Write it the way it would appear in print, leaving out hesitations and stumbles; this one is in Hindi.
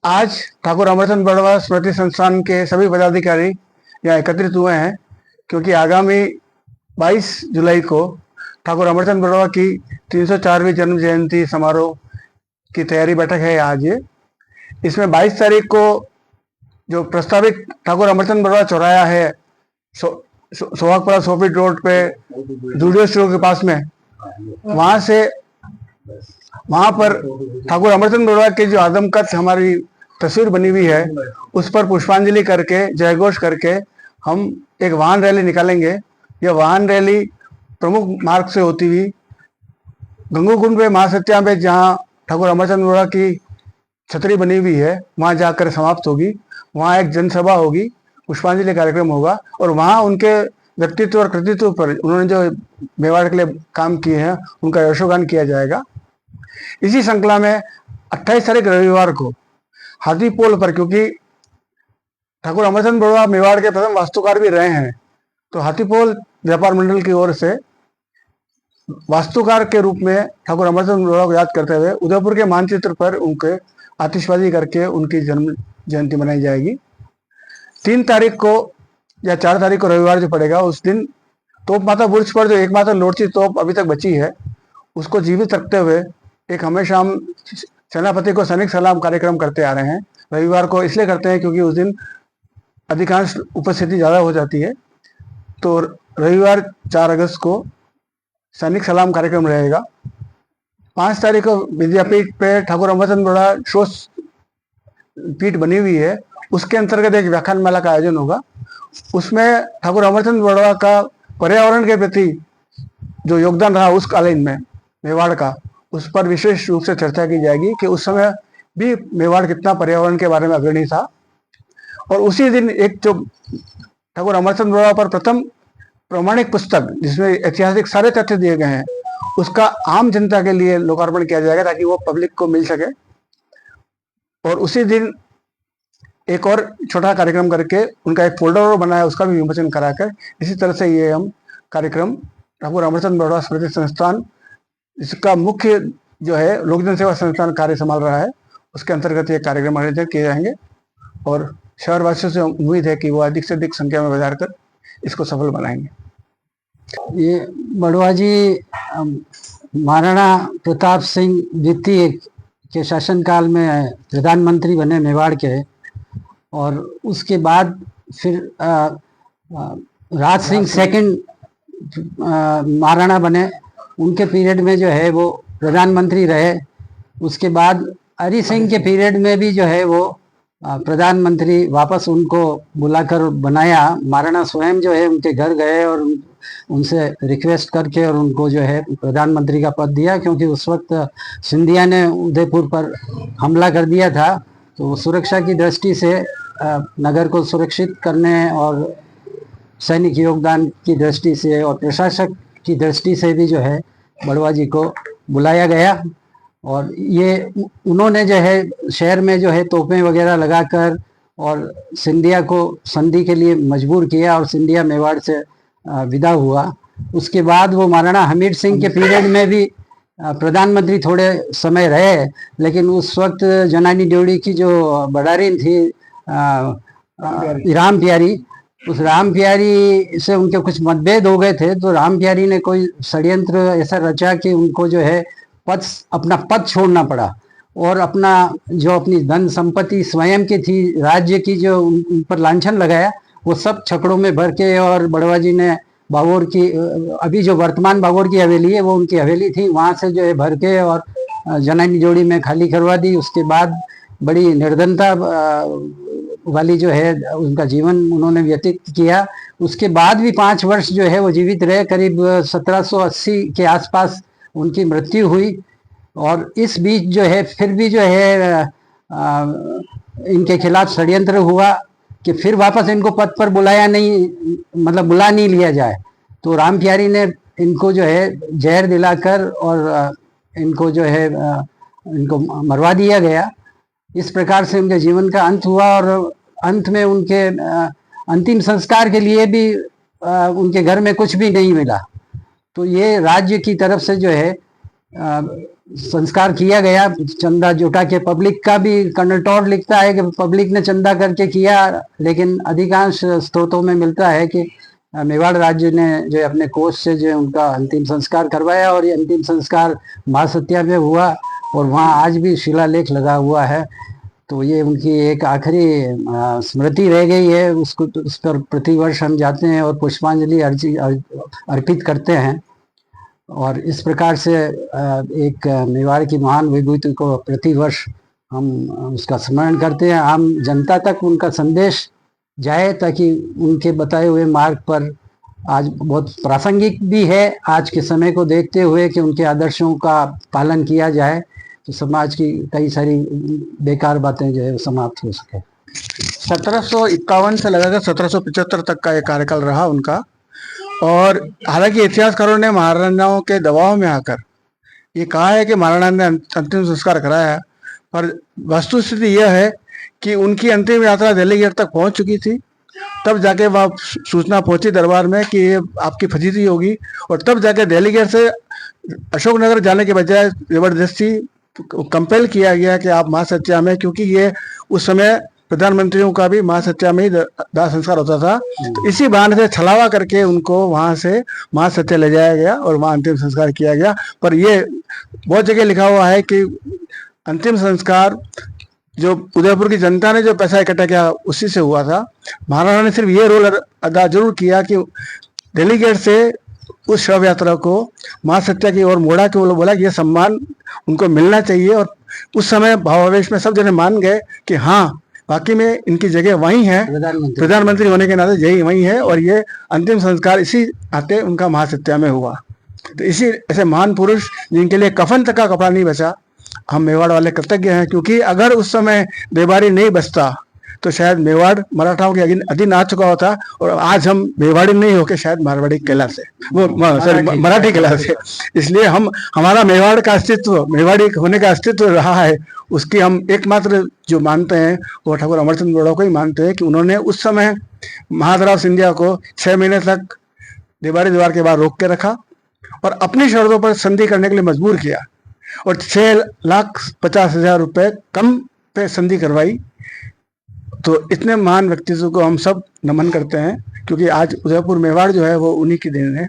आज ठाकुर अमरचंद बड़वा स्मृति संस्थान के सभी पदाधिकारी यहाँ एकत्रित हुए हैं क्योंकि आगामी 22 जुलाई को ठाकुर अमरचंद बड़वा की 304वीं जन्म जयंती समारोह की तैयारी बैठक है आज ये। इसमें 22 तारीख को जो प्रस्तावित ठाकुर अमरचंद बड़वा चौराया है सोहागपुरा सोफीट रोड पे जूडियो स्टोर के पास में, वहां पर ठाकुर अमरचंद बड़वा की जो आदमकद हमारी तस्वीर बनी हुई है उस पर पुष्पांजलि करके जयघोष करके हम एक वाहन रैली निकालेंगे। यह वाहन रैली प्रमुख मार्ग से होती हुई गंगोकुंड पे महासत्या में जहाँ ठाकुर अमरचंद बड़वा की छतरी बनी हुई है वहां जाकर समाप्त होगी। वहां एक जनसभा होगी, पुष्पांजलि कार्यक्रम होगा और वहां उनके व्यक्तित्व और कृतित्व पर उन्होंने जो मेवाड़ के लिए काम किए हैं उनका यशोगान किया जाएगा। इसी श्रृंखला में 28 तारीख रविवार को हाथीपोल पर, क्योंकि ठाकुर अमरचंद बड़वा मेवाड़ के प्रथम वास्तुकार भी रहे हैं, तो हाथीपोल व्यापार मंडल की ओर से वास्तुकार के रूप में ठाकुर अमरचंद बड़वा को याद करते हुए उदयपुर के मानचित्र पर उनके आतिशबाजी करके उनकी जन्म जयंती मनाई जाएगी। 3 तारीख को या 4 तारीख को रविवार जो पड़ेगा उस दिन तोप माता बुर्ज पर जो एकमात्र लोरची तोप अभी तक बची है उसको जीवित रखते हुए एक हमेशा हम सेनापति को सैनिक सलाम कार्यक्रम करते आ रहे हैं। रविवार को इसलिए करते हैं क्योंकि उस दिन अधिकांश उपस्थिति ज़्यादा हो जाती है, तो रविवार 4 अगस्त को सैनिक सलाम कार्यक्रम रहेगा। 5 तारीख को विद्यापीठ पे ठाकुर अमरचंद बड़वा शोध पीठ बनी हुई है, उसके अंतर्गत एक व्याख्यान माला का आयोजन होगा। उसमें ठाकुर अमरचंद बड़वा का पर्यावरण के प्रति जो योगदान रहा उस कालीन में मेवाड़ का, उस पर विशेष रूप से चर्चा की जाएगी कि उस समय भी मेवाड़ कितना पर्यावरण के बारे में अग्रणी था। और उसी दिन एक जो ठाकुर अमरचंद बड़वा पर प्रथम प्रमाणिक पुस्तक जिसमें ऐतिहासिक सारे तथ्य दिए गए हैं उसका आम जनता के लिए लोकार्पण किया जाएगा ताकि वो पब्लिक को मिल सके। और उसी दिन एक और छोटा कार्यक्रम करके उनका एक फोल्डर बना है उसका भी विमोचन कराकर इसी तरह से ये हम कार्यक्रम ठाकुर अमरचंद बड़वा स्मृति संस्थान, इसका मुख्य जो है लोक जन सेवा संस्थान कार्य संभाल रहा है, उसके अंतर्गत ये कार्यक्रम आयोजित किए जाएंगे। और शहरवासियों से उम्मीद है कि वो अधिक से अधिक संख्या में बाजार कर इसको सफल बनाएंगे। ये बड़वा जी महाराणा प्रताप सिंह द्वितीय के शासनकाल में प्रधानमंत्री बने मेवाड़ के, और उसके बाद फिर राज सिंह सेकंड महाराणा बने, उनके पीरियड में जो है वो प्रधानमंत्री रहे। उसके बाद हरि सिंह के पीरियड में भी जो है वो प्रधानमंत्री वापस उनको बुलाकर बनाया। महाराणा स्वयं जो है उनके घर गए और उनसे रिक्वेस्ट करके और उनको जो है प्रधानमंत्री का पद दिया, क्योंकि उस वक्त सिंधिया ने उदयपुर पर हमला कर दिया था, तो सुरक्षा की दृष्टि से नगर को सुरक्षित करने और सैनिक योगदान की दृष्टि से और प्रशासक की दृष्टि से भी जो है बड़वा जी को बुलाया गया। और ये उन्होंने जो है शहर में जो है तोपें वगैरह लगाकर और सिंधिया को संधि के लिए मजबूर किया और सिंधिया मेवाड़ से विदा हुआ। उसके बाद वो महाराणा हमीर सिंह के पीरियड में भी प्रधानमंत्री थोड़े समय रहे, लेकिन उस वक्त जनानी ड्योढ़ी की जो बड़ारीन थी राम प्यारी, उस राम प्यारी से उनके कुछ मतभेद हो गए थे, तो राम प्यारी ने कोई षड्यंत्र ऐसा रचा कि उनको जो है अपना पद छोड़ना पड़ा और अपनी धन संपत्ति स्वयं की थी, राज्य की जो उन पर लांछन लगाया, वो सब छकड़ों में भर के, और बड़वा जी ने बागोर की अभी जो वर्तमान बागोर की हवेली है वो उनकी हवेली थी, वहां से जो है भर के और जनानी जोड़ी में खाली करवा दी। उसके बाद बड़ी निर्धनता वाली जो है उनका जीवन उन्होंने व्यतीत किया। उसके बाद भी 5 वर्ष जो है वो जीवित रहे, करीब 1780 के आसपास उनकी मृत्यु हुई। और इस बीच जो है फिर भी जो है इनके खिलाफ षड्यंत्र हुआ कि फिर वापस इनको पद पर बुलाया नहीं, मतलब बुला नहीं लिया जाए, तो राम प्यारी ने इनको जो है जहर दिलाकर और इनको जो है इनको मरवा दिया गया। इस प्रकार से उनके जीवन का अंत हुआ और अंत में उनके अंतिम संस्कार के लिए भी उनके घर में कुछ भी नहीं मिला। तो ये राज्य की तरफ से जो है संस्कार किया गया चंदा जुटा के। पब्लिक का भी कर्नल टॉड लिखता है कि पब्लिक ने चंदा करके किया, लेकिन अधिकांश स्रोतों में मिलता है कि मेवाड़ राज्य ने जो अपने कोष से जो उनका अंतिम संस्कार करवाया, और ये अंतिम संस्कार महासत्या में हुआ और वहाँ आज भी शिलालेख लगा हुआ है। तो ये उनकी एक आखिरी स्मृति रह गई है, उसको उस पर प्रतिवर्ष हम जाते हैं और पुष्पांजलि अर्पित करते हैं। और इस प्रकार से एक मेवाड़ की महान विभूति को प्रतिवर्ष हम उसका स्मरण करते हैं। आम जनता तक उनका संदेश जाए ताकि उनके बताए हुए मार्ग पर आज बहुत प्रासंगिक भी है आज के समय को देखते हुए कि उनके आदर्शों का पालन किया जाए, तो समाज की कई सारी बेकार बातें जो है समाप्त हो सके। 1751 से लगाकर 1775 तक का ये कार्यकाल रहा उनका। और हालांकि इतिहासकारों ने महाराणाओं के दबाव में आकर ये कहा है कि महाराणा ने अंतिम संस्कार कराया, पर वस्तुस्थिति यह है कि उनकी अंतिम यात्रा दिल्ली गेट तक पहुंच चुकी थी। तब जाके वहाँ सूचना पहुंची दरबार में कि ये आपकी फजीती होगी, और तब जाके दिल्ली गेट से अशोकनगर जाने के बजाय जबरदस्ती कंपेल किया गया कि आप महासत्या में, क्योंकि ये उस समय प्रधानमंत्रियों का भी महासत्या में ही दाह संस्कार होता था। तो इसी बहाने से छलावा करके उनको वहां से महासत्या ले जाया गया और वहां अंतिम संस्कार किया गया। पर ये बहुत जगह लिखा हुआ है कि अंतिम संस्कार जो उदयपुर की जनता ने जो पैसा इकट्ठा किया उसी से हुआ था। महाराणा ने सिर्फ ये रोल अदा जरूर किया कि दिल्ली गेट से उस शव यात्रा को महासत्या की ओर मोड़ा के बोला कि यह सम्मान उनको मिलना चाहिए। और उस समय भावावेश में सब जने मान गए कि हाँ वाकई में इनकी जगह वहीं है, प्रधानमंत्री होने के नाते यही वहीं है। और ये अंतिम संस्कार इसी नाते उनका महासत्या में हुआ। तो इसी ऐसे महान पुरुष जिनके लिए कफन तक का कपड़ा नहीं बचा, हम मेवाड़ वाले कृतज्ञ हैं, क्योंकि अगर उस समय मेवाड़ी नहीं बचता तो शायद मेवाड़ मराठाओं के अधीन आ चुका होता और आज हम मेवाड़ी नहीं होके शायद मारवाड़ी कहला से मराठी कहला से। इसलिए हम हमारा मेवाड़ का अस्तित्व, मेवाड़ी होने का अस्तित्व रहा है, उसकी हम एकमात्र जो मानते हैं वो ठाकुर अमरचंद बड़ौदा को ही मानते हैं कि उन्होंने उस समय महादराव सिंधिया को 6 महीने तक देवारी दीवार के बाहर रोक के रखा और अपनी शर्तों पर संधि करने के लिए मजबूर किया और 6,50,000 रुपए कम पे संधि करवाई। तो इतने महान व्यक्तित्व को हम सब नमन करते हैं, क्योंकि आज उदयपुर मेवाड़ जो है वो उन्हीं की देन है।